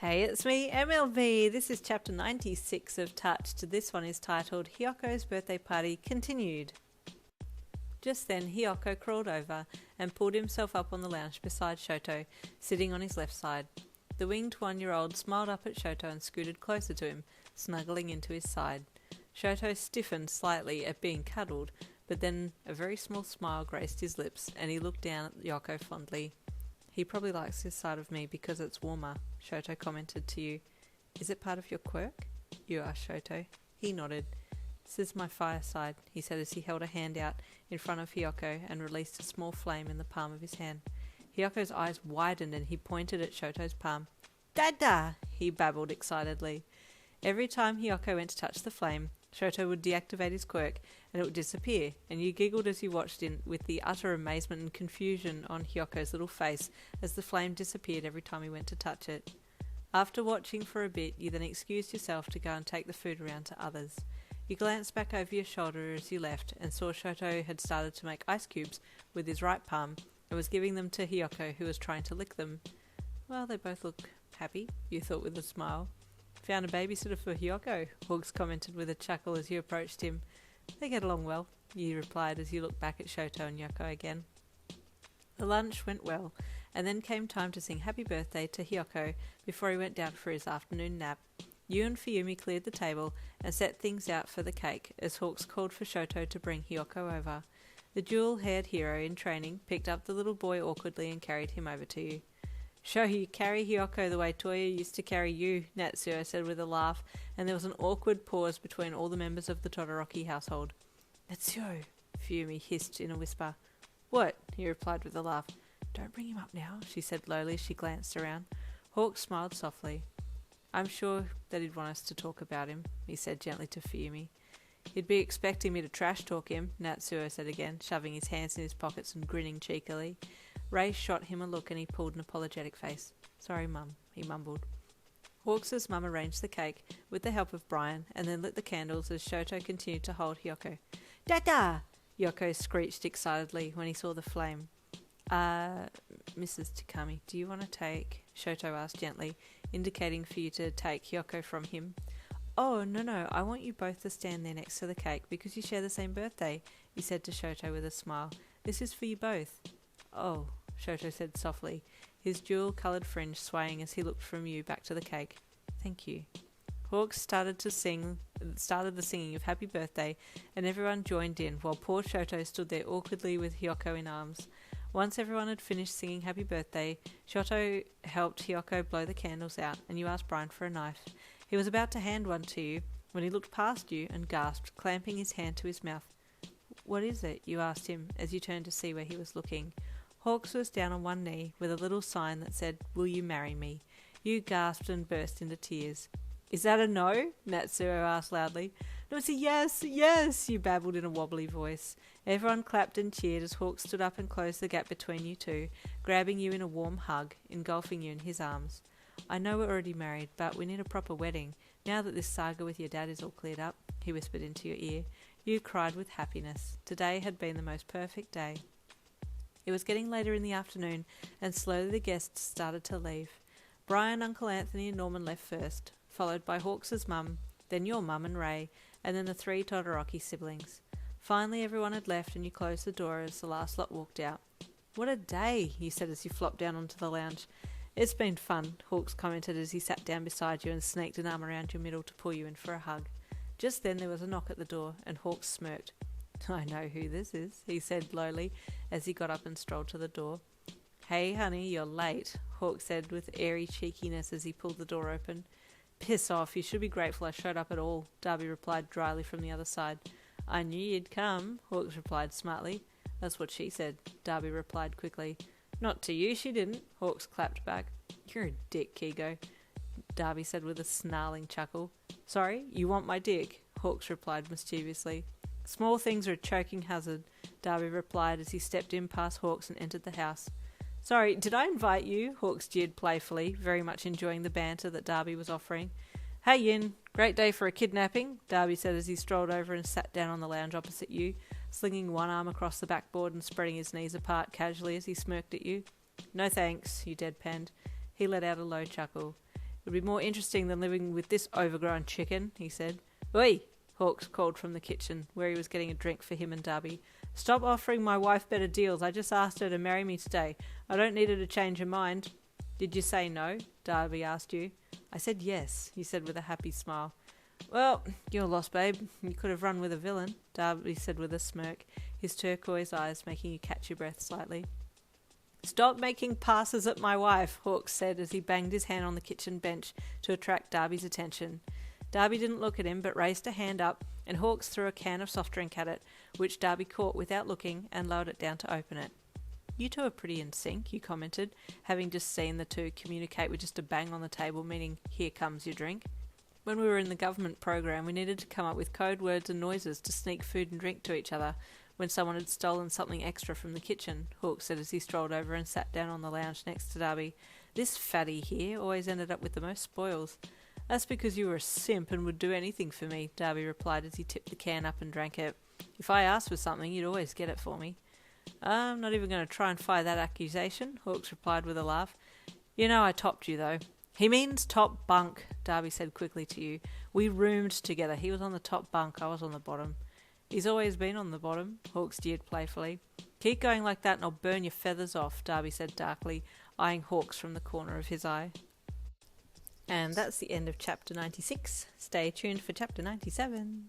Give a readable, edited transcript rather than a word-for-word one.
Hey, it's me, MLB. This is chapter 96 of Touched. This one is titled Hiyoko's Birthday Party Continued. Just then, Hiyoko crawled over and pulled himself up on the lounge beside Shoto, sitting on his left side. The winged 1-year-old smiled up at Shoto and scooted closer to him, snuggling into his side. Shoto stiffened slightly at being cuddled, but then a very small smile graced his lips, and he looked down at Hiyoko fondly. He probably likes this side of me because it's warmer, Shoto commented to you. Is it part of your quirk? You asked Shoto. He nodded. This is my fireside, he said as he held a hand out in front of Hiyoko and released a small flame in the palm of his hand. Hiyoko's eyes widened and he pointed at Shoto's palm. Dada! He babbled excitedly. Every time Hiyoko went to touch the flame, Shoto would deactivate his quirk and it would disappear, and you giggled as you watched with the utter amazement and confusion on Hiyoko's little face as the flame disappeared every time he went to touch it. After watching for a bit, you then excused yourself to go and take the food around to others. You glanced back over your shoulder as you left and saw Shoto had started to make ice cubes with his right palm and was giving them to Hiyoko, who was trying to lick them. Well, they both look happy, you thought with a smile. Found a babysitter for Hiyoko, Hawks commented with a chuckle as you approached him. They get along well, you replied as you looked back at Shoto and Hiyoko again. The lunch went well, and then came time to sing happy birthday to Hiyoko before he went down for his afternoon nap. You and Fuyumi cleared the table and set things out for the cake as Hawks called for Shoto to bring Hiyoko over. The jewel-haired hero in training picked up the little boy awkwardly and carried him over to you. Show you carry Hiyoko the way Toya used to carry you, Natsuo said with a laugh, and there was an awkward pause between all the members of the Todoroki household. Natsuo, Fuyumi hissed in a whisper. What? He replied with a laugh. Don't bring him up now, she said lowly as she glanced around. Hawk smiled softly. I'm sure that he'd want us to talk about him, he said gently to Fuyumi. He'd be expecting me to trash talk him, Natsuo said again, shoving his hands in his pockets and grinning cheekily. Ray shot him a look and he pulled an apologetic face. Sorry, Mum, he mumbled. Hawks' mum arranged the cake with the help of Brian and then lit the candles as Shoto continued to hold Hiyoko. Dada! Hiyoko screeched excitedly when he saw the flame. Mrs. Takami, do you want to take? Shoto asked gently, indicating for you to take Hiyoko from him. Oh, no, I want you both to stand there next to the cake because you share the same birthday, he said to Shoto with a smile. This is for you both. Oh, Shoto said softly, his jewel-coloured fringe swaying as he looked from you back to the cake. Thank you. Hawks started the singing of Happy Birthday, and everyone joined in, while poor Shoto stood there awkwardly with Hiyoko in arms. Once everyone had finished singing Happy Birthday, Shoto helped Hiyoko blow the candles out, and you asked Brian for a knife. He was about to hand one to you, when he looked past you and gasped, clamping his hand to his mouth. What is it? You asked him, as you turned to see where he was looking. Hawks was down on one knee with a little sign that said, Will you marry me? You gasped and burst into tears. Is that a no? Natsuo asked loudly. No, it's a yes, you babbled in a wobbly voice. Everyone clapped and cheered as Hawks stood up and closed the gap between you two, grabbing you in a warm hug, engulfing you in his arms. I know we're already married, but we need a proper wedding, now that this saga with your dad is all cleared up, he whispered into your ear. You cried with happiness. Today had been the most perfect day. It was getting later in the afternoon, and slowly the guests started to leave. Brian, Uncle Anthony and Norman left first, followed by Hawks' mum, then your mum and Ray, and then the 3 Todoroki siblings. Finally everyone had left and you closed the door as the last lot walked out. What a day, you said as you flopped down onto the lounge. It's been fun, Hawks commented as he sat down beside you and snaked an arm around your middle to pull you in for a hug. Just then there was a knock at the door and Hawks smirked. I know who this is, he said lowly as he got up and strolled to the door. Hey honey, you're late, Hawks said with airy cheekiness as he pulled the door open. Piss off, you should be grateful I showed up at all, Dabi replied dryly from the other side. I knew you'd come, Hawks replied smartly. That's what she said, Dabi replied quickly. Not to you, she didn't, Hawks clapped back. You're a dick, Keigo, Dabi said with a snarling chuckle. Sorry, you want my dick, Hawks replied mischievously. Small things are a choking hazard, Dabi replied as he stepped in past Hawks and entered the house. Sorry, did I invite you? Hawks jeered playfully, very much enjoying the banter that Dabi was offering. Hey Yin, great day for a kidnapping, Dabi said as he strolled over and sat down on the lounge opposite you, slinging one arm across the backboard and spreading his knees apart casually as he smirked at you. No thanks, you deadpanned. He let out a low chuckle. Would be more interesting than living with this overgrown chicken, he said. Oi! Hawks called from the kitchen, where he was getting a drink for him and Dabi. Stop offering my wife better deals. I just asked her to marry me today. I don't need her to change her mind. Did you say no? Dabi asked you. I said yes, he said with a happy smile. Well, you're lost, babe. You could have run with a villain, Dabi said with a smirk, his turquoise eyes making you catch your breath slightly. Stop making passes at my wife, Hawks said as he banged his hand on the kitchen bench to attract Dabi's attention. Dabi didn't look at him but raised a hand up, and Hawks threw a can of soft drink at it, which Dabi caught without looking and lowered it down to open it. You two are pretty in sync, you commented, having just seen the two communicate with just a bang on the table, meaning, here comes your drink. When we were in the government program, we needed to come up with code words and noises to sneak food and drink to each other when someone had stolen something extra from the kitchen, Hawks said as he strolled over and sat down on the lounge next to Dabi. This fatty here always ended up with the most spoils. That's because you were a simp and would do anything for me, Dabi replied as he tipped the can up and drank it. If I asked for something, you'd always get it for me. I'm not even going to try and fire that accusation, Hawks replied with a laugh. You know I topped you, though. He means top bunk, Dabi said quickly to you. We roomed together. He was on the top bunk, I was on the bottom. He's always been on the bottom, Hawks jeered playfully. Keep going like that and I'll burn your feathers off, Dabi said darkly, eyeing Hawks from the corner of his eye. And that's the end of chapter 96. Stay tuned for chapter 97.